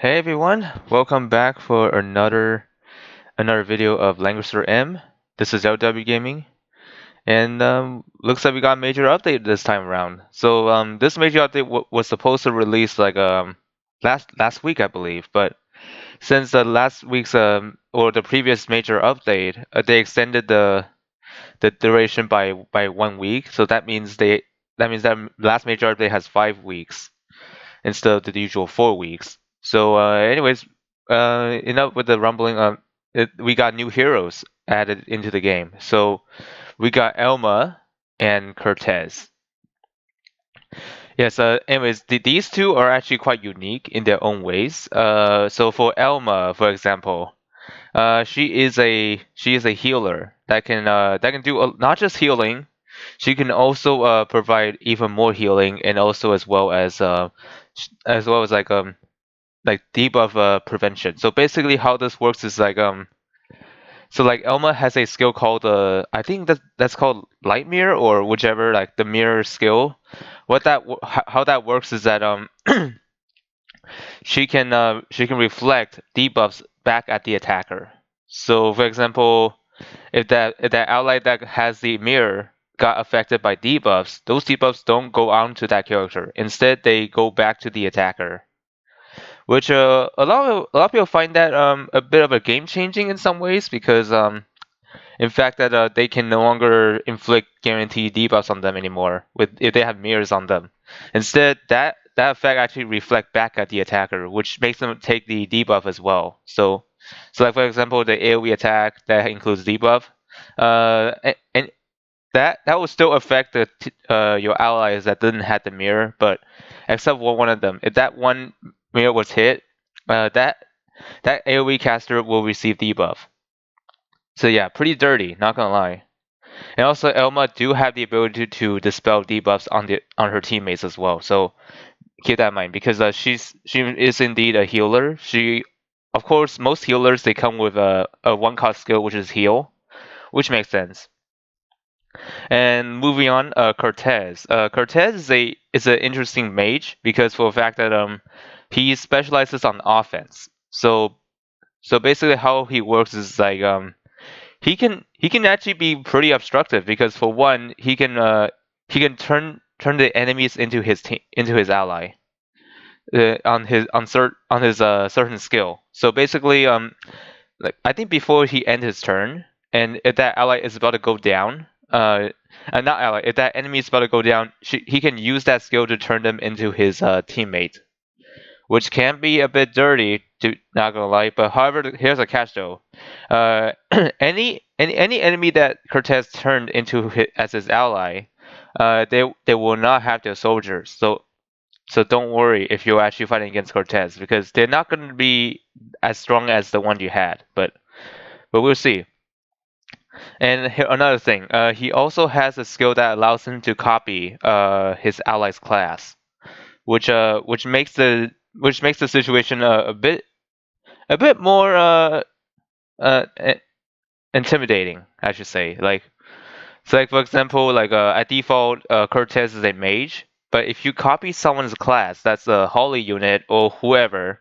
Hey everyone, welcome back for another video of Langrisser M. This is LW Gaming, and looks like we got a major update this time around. So this major update was supposed to release like last week I believe, but since the last week's or the previous major update, they extended the duration by 1 week. So that means that last major update has 5 weeks instead of the usual 4 weeks. So, anyways, enough with the rumbling. We got new heroes added into the game. So we got Elma and Kertesz. Yes. Anyways, these two are actually quite unique in their own ways. So for Elma, for example, she is a healer that can do not just healing. She can also provide even more healing, and also as well as like debuff prevention. So basically, how this works is like Elma has a skill called I think that's called Light Mirror or whichever, like the mirror skill. How that works is that she can reflect debuffs back at the attacker. So for example, if that ally that has the mirror got affected by debuffs, those debuffs don't go on to that character. Instead, they go back to the attacker, which a lot of people find that a bit of a game changing in some ways because in fact that they can no longer inflict guaranteed debuffs on them anymore with if they have mirrors on them. Instead, that effect actually reflect back at the attacker, which makes them take the debuff as well. So like for example, the AoE attack that includes debuff, and that will still affect your allies that didn't have the mirror, but except for one of them. If that one mirror was hit, that AoE caster will receive debuff. So yeah, pretty dirty, not gonna lie. And also Elma do have the ability to dispel debuffs on her teammates as well. So keep that in mind because she is indeed a healer. Of course, most healers they come with a one cost skill which is heal, which makes sense. And moving on, Kertesz. Kertesz is an interesting mage because for the fact that he specializes on offense. So basically, how he works is like he can actually be pretty obstructive because for one, he can turn the enemies into his ally on his certain skill. So basically, like I think before he ends his turn, and if that ally is about to go down, not ally, if that enemy is about to go down, he can use that skill to turn them into his teammate, which can be a bit dirty, to not gonna lie. But however, here's a catch though. Any enemy that Kertesz turned as his ally, they will not have their soldiers. So don't worry if you're actually fighting against Kertesz because they're not going to be as strong as the one you had. But we'll see. And here, another thing, he also has a skill that allows him to copy his ally's class, which makes the situation a bit more uh, i- intimidating, I should say. Like for example, at default, Cortez is a mage, but if you copy someone's class, that's a Holly unit or whoever,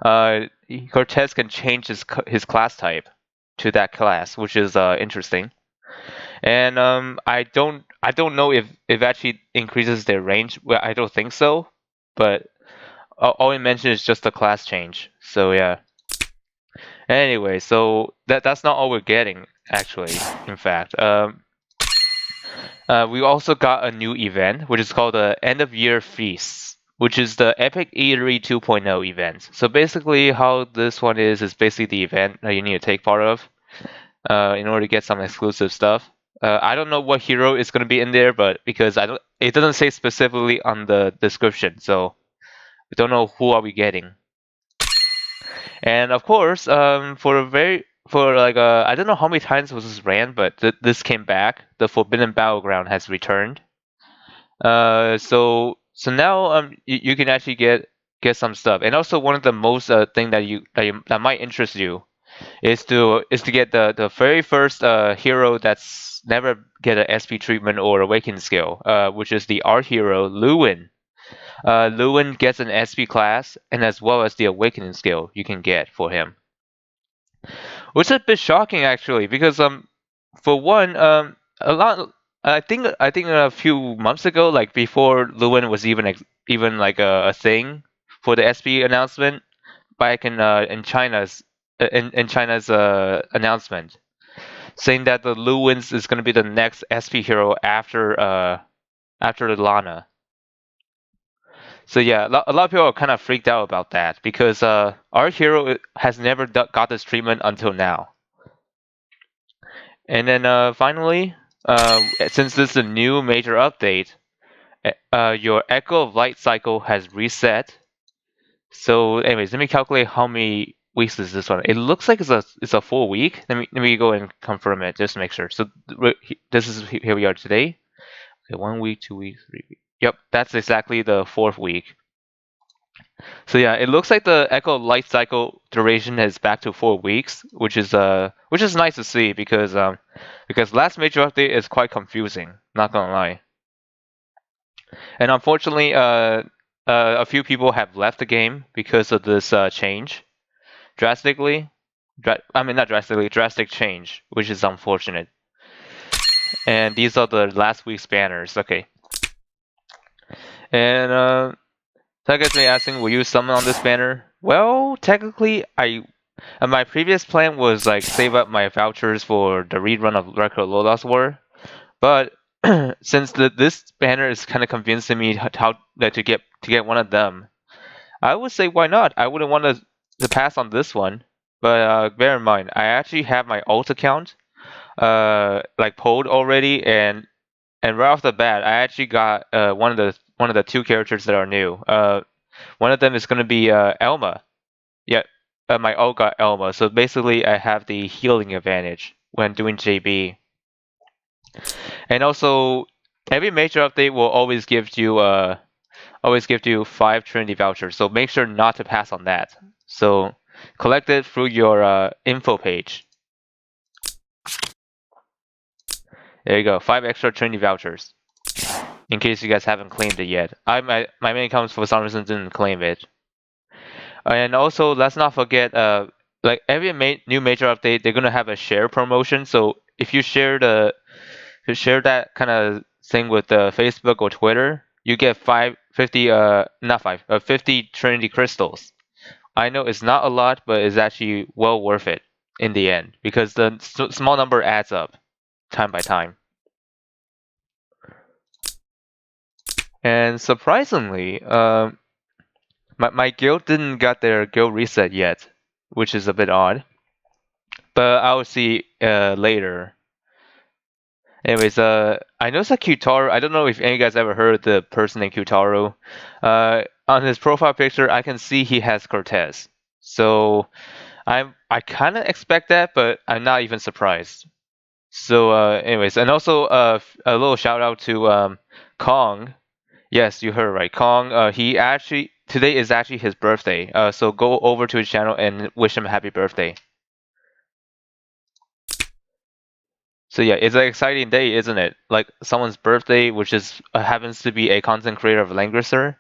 Cortez can change his class type to that class, which is interesting. And I don't know if actually increases their range. Well, I don't think so, but all it mentioned is just a class change. So yeah. Anyway, so that's not all we're getting actually. In fact, we also got a new event, which is called the End of Year Feasts, which is the Epic Eatery 2.0 event. So basically, how this one is basically the event that you need to take part of in order to get some exclusive stuff. I don't know what hero is going to be in there, but because it doesn't say specifically on the description, so we don't know who are we getting. And of course, for like I don't know how many times was this ran, but this came back. The Forbidden Battleground has returned. So now you can actually get some stuff, and also one of the most thing that might interest you is to get the very first hero that's never get an SP treatment or awaken skill, which is the art hero Lewin. Lewin gets an SP class, and as well as the Awakening skill you can get for him, which is a bit shocking actually, because for one, a lot. I think a few months ago, like before Lewin was even like a thing for the SP announcement, back in China's announcement, saying that the Lewins is going to be the next SP hero after the Lana. So yeah, a lot of people are kind of freaked out about that because our hero has never got this treatment until now. And then finally, since this is a new major update, your Echo of Light cycle has reset. So, anyways, let me calculate how many weeks is this one. It looks like it's a full week. Let me go and confirm it just to make sure. So this is here we are today. Okay, 1 week, 2 weeks, 3 weeks. Yep, that's exactly the fourth week. So yeah, it looks like the Echo life cycle duration is back to 4 weeks, which is nice to see because last major update is quite confusing. Not gonna lie, and unfortunately, a few people have left the game because of this change drastically. I mean, not drastically, drastic change, which is unfortunate. And these are the last week's banners. Okay, and Target's me asking, will you summon on this banner? Well, technically, my previous plan was like save up my vouchers for the rerun of Record Lodos War, but since this banner is kind of convincing me how to get one of them, I would say why not? I wouldn't want to pass on this one, but bear in mind, I actually have my alt account like pulled already, and right off the bat, I actually got one of the two characters that are new. One of them is going to be Elma. Yeah, my ult got Elma, so basically I have the healing advantage when doing JB. And also, every major update will always give you 5 Trinity vouchers. So make sure not to pass on that. So collect it through your info page. There you go, 5 extra Trinity vouchers. In case you guys haven't claimed it yet. My main accounts for some reason didn't claim it. And also, let's not forget, like every new major update, they're gonna have a share promotion. So if you share that kind of thing with Facebook or Twitter, you get 50, not 50 Trinity crystals. I know it's not a lot, but it's actually well worth it in the end because the small number adds up time by time. And surprisingly, my guild didn't get their guild reset yet, which is a bit odd. But I'll see later. Anyways, I noticed that Qtaro. I don't know if any of you guys ever heard the person named Qtaro. On his profile picture, I can see he has Kertesz. So I kind of expect that, but I'm not even surprised. So, anyways, and also a little shout out to Kong. Yes, you heard right. Kong, he actually today is actually his birthday. So go over to his channel and wish him a happy birthday. So yeah, it's an exciting day, isn't it? Like someone's birthday, which is happens to be a content creator of Langrisser.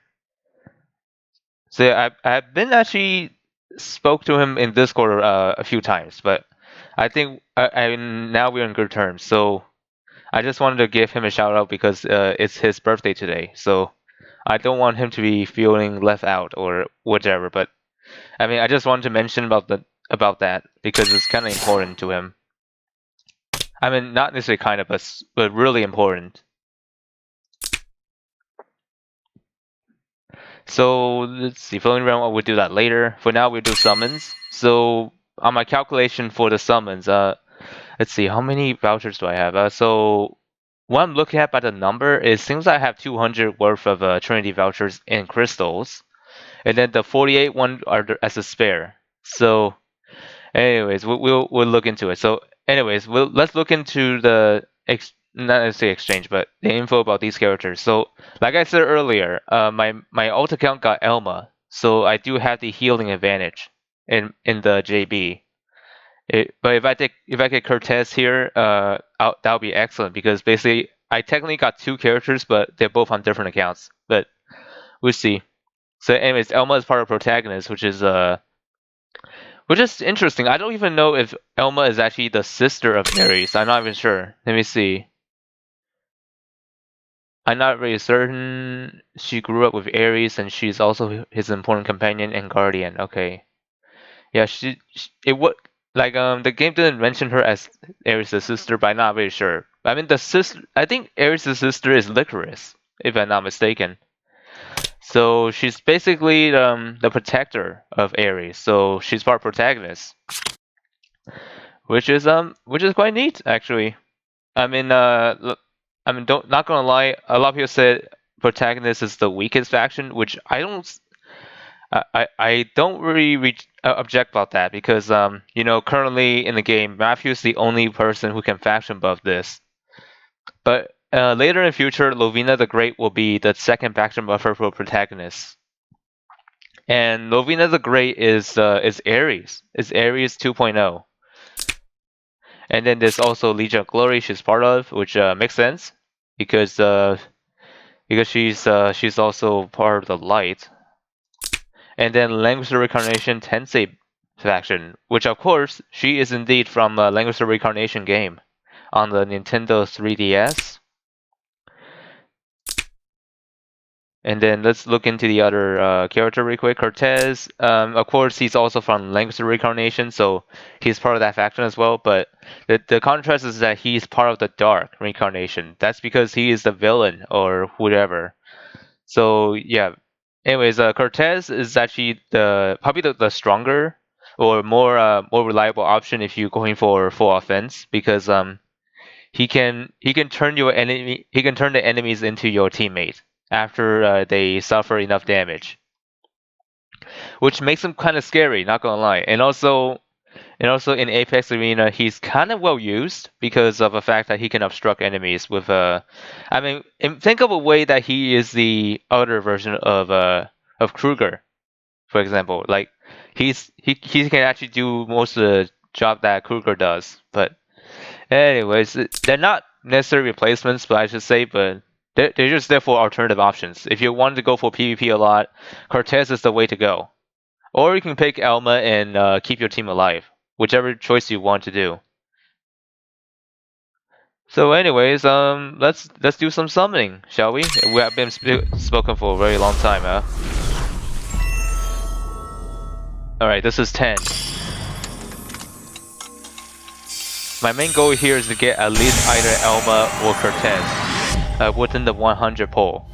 So yeah, I've been actually spoke to him in Discord a few times, but I think now we're in good terms. So I just wanted to give him a shout out because it's his birthday today. So I don't want him to be feeling left out or whatever. But I mean, I just wanted to mention about that because it's kind of important to him. I mean, not necessarily kind of, but really important. So let's see, following round, we'll do that later. For now, we'll do summons. So on my calculation for the summons, let's see, how many vouchers do I have? So what I'm looking at by the number, it seems I have 200 worth of Trinity vouchers in crystals, and then the 48 one are as a spare. So anyways, we'll look into it. So anyways, let's look into the not necessarily exchange, but the info about these characters. So like I said earlier, my alt account got Elma, so I do have the healing advantage in the JB. But if I get Kertesz here, that'll be excellent because basically I technically got two characters, but they're both on different accounts. But we'll see. So, anyways, Elma is part of protagonist, which is interesting. I don't even know if Elma is actually the sister of Ares. I'm not even sure. Let me see. I'm not really certain. She grew up with Ares, and she's also his important companion and guardian. Okay. Yeah, it would like the game didn't mention her as Ares' sister, but I'm not really sure. I mean the sister. I think Ares' sister is Licorice, if I'm not mistaken. So she's basically the protector of Ares. So she's part protagonist, which is quite neat actually. I mean I mean don't not gonna lie, a lot of people said protagonist is the weakest faction, which I don't really object about that because you know currently in the game Matthew's the only person who can faction buff this, but later in the future Lovina the Great will be the second faction buffer for protagonist, and Lovina the Great is Ares 2.0, and then there's also Legion of Glory she's part of, which makes sense because she's also part of the light. And then Langrisser Reincarnation Tensei faction, which of course she is indeed from Langrisser Reincarnation game on the Nintendo 3DS. And then let's look into the other character real quick. Kertesz, of course, he's also from Langrisser Reincarnation, so he's part of that faction as well. But the contrast is that he's part of the Dark Reincarnation. That's because he is the villain or whatever. So yeah. Anyways, Kertesz is actually probably the stronger or more reliable option if you're going for full offense because he can turn the enemies into your teammate after they suffer enough damage, which makes him kind of scary. Not gonna lie, and also in Apex Arena, he's kind of well used because of the fact that he can obstruct enemies with I mean, think of a way that he is the other version of Kruger, for example. Like he can actually do most of the job that Kruger does. But anyways, they're not necessary replacements, but I should say, but they're just there for alternative options. If you want to go for PvP a lot, Cortez is the way to go. Or you can pick Elma and keep your team alive, whichever choice you want to do. So, anyways, let's do some summoning, shall we? We have been spoken for a very long time, huh? All right, this is 10. My main goal here is to get at least either Elma or Kertesz within the 100 poll,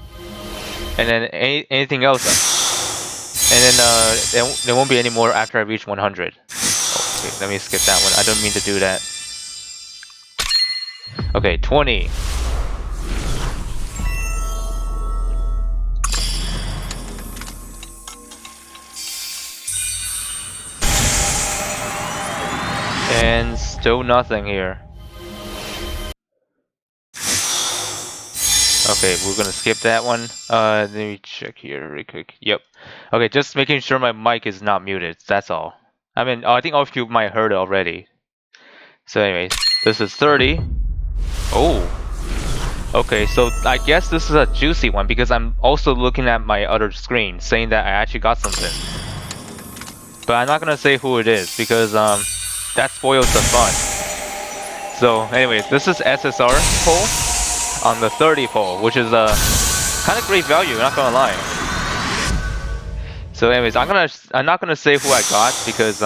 and then anything else. And then there won't be any more after I reach 100. Oh, okay, let me skip that one. I don't mean to do that. Okay, 20. And still nothing here. Okay, we're gonna skip that one. Let me check here real quick. Yep. Okay, just making sure my mic is not muted. That's all. I mean, I think all of you might have heard it already. So anyways, this is 30. Oh. Okay, so I guess this is a juicy one because I'm also looking at my other screen saying that I actually got something. But I'm not gonna say who it is because that spoils the fun. So anyways, this is SSR poll on the 30 poll, which is a kind of great value, not gonna lie. So anyways, I'm not gonna say who I got because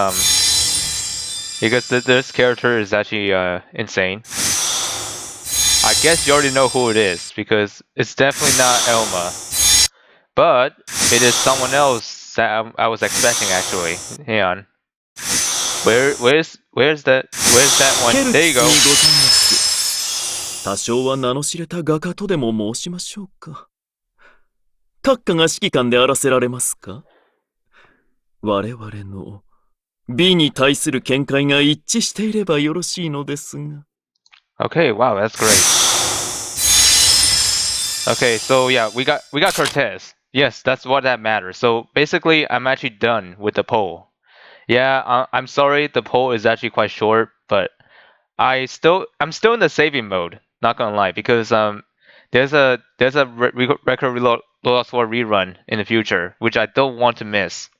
this character is actually insane. I guess you already know who it is because it's definitely not Elma, but it is someone else that I was expecting actually. Hang on, where's that one? There you go. 多少は名の知れた画家とでも申しましょうか。閣下が指揮官であらせられますか。我々の美に対する見解が一致していればよろしいのですが。Okay, wow, that's great. Okay, so yeah, we got Kertesz. Yes, that's what that matters. So basically, I'm actually done with the poll. Yeah, I'm sorry, the poll is actually quite short, but I'm still in the saving mode. Not gonna lie, because there's a record Lost War rerun in the future, which I don't want to miss.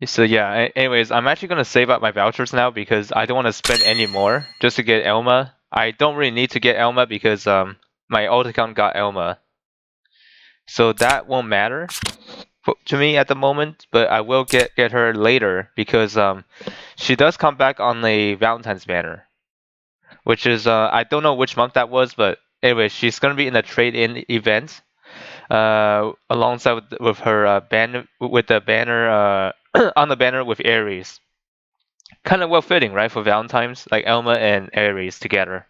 So yeah, anyways, I'm actually gonna save up my vouchers now because I don't want to spend any more just to get Elma. I don't really need to get Elma because my alt account got Elma, so that won't matter to me at the moment. But I will get her later because she does come back on a Valentine's banner, which is I don't know which month that was, but anyway, she's gonna be in a trade-in event alongside with her banner with the banner on the banner with Ares. Kind of well fitting, right, for Valentine's, like Elma and Ares together.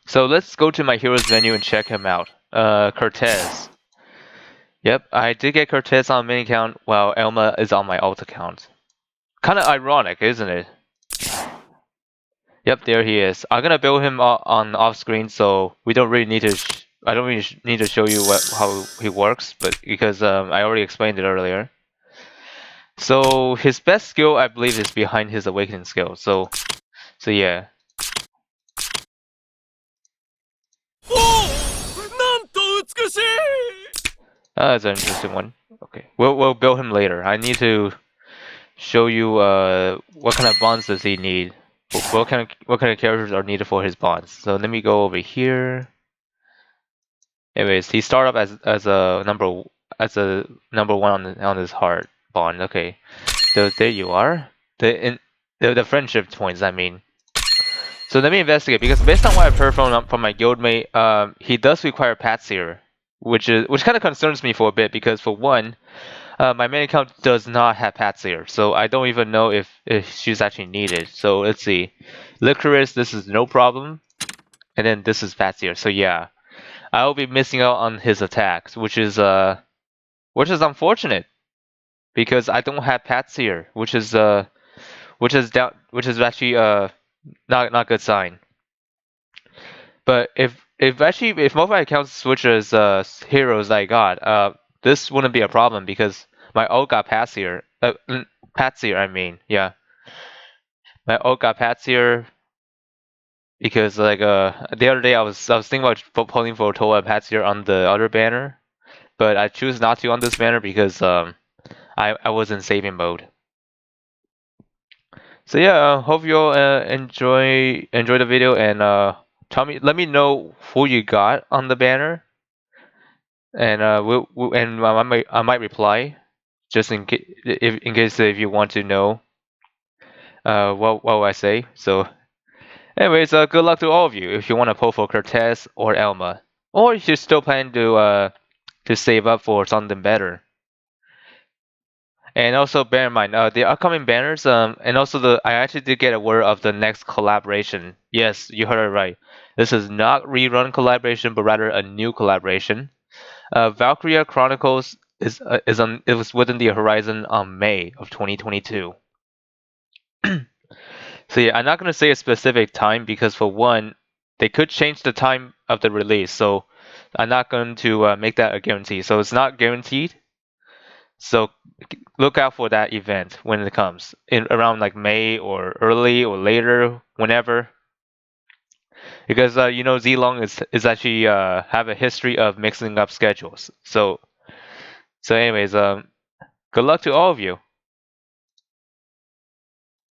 So let's go to my heroes menu and check him out. Kertesz. Yep, I did get Kertesz on main account while Elma is on my alt account. Kind of ironic, isn't it? Yep, there he is. I'm gonna build him on off screen, so we don't really need to. I don't really need to show you how he works, but because I already explained it earlier. So his best skill, I believe, is behind his awakening skill. So yeah. おおなんと美しい That's an interesting one. Okay, we'll build him later. I need to show you what kind of bonds does he need. What kind of characters are needed for his bonds. So let me go over here. Anyways, he started up as a number one on his heart bond. Okay, so there you are. The friendship points. I mean. So let me investigate because based on what I've heard from my guildmate, he does require Patsier, which kind of concerns me for a bit because for one, my main account does not have Patsier, so I don't even know if she's actually needed. So let's see, Licorice, this is no problem, and then this is Patsier. So yeah, I'll be missing out on his attacks, which is unfortunate because I don't have Patsier, which is actually not a good sign. But if most of my accounts switch as heroes I got, this wouldn't be a problem because my ult got Patsier. Patsier, I mean, yeah. My ult got Patsier because like the other day I was thinking about pulling for Toa and Patsier on the other banner, but I choose not to on this banner because I was in saving mode. So yeah, hope you all enjoy the video and let me know who you got on the banner. And I might reply just in case if you want to know what I say. So, anyways, good luck to all of you if you want to pull for Kertesz or Elma, or if you still plan to save up for something better. And also bear in mind the upcoming banners and also I actually did get a word of the next collaboration. Yes, you heard it right. This is not rerun collaboration, but rather a new collaboration. Valkyria Chronicles it was within the horizon on May of 2022. So yeah, I'm not gonna say a specific time because for one, they could change the time of the release. So I'm not going to make that a guarantee. So it's not guaranteed. So look out for that event when it comes in around like May or early or later, whenever. Because Zlong is actually have a history of mixing up schedules. So anyways, good luck to all of you.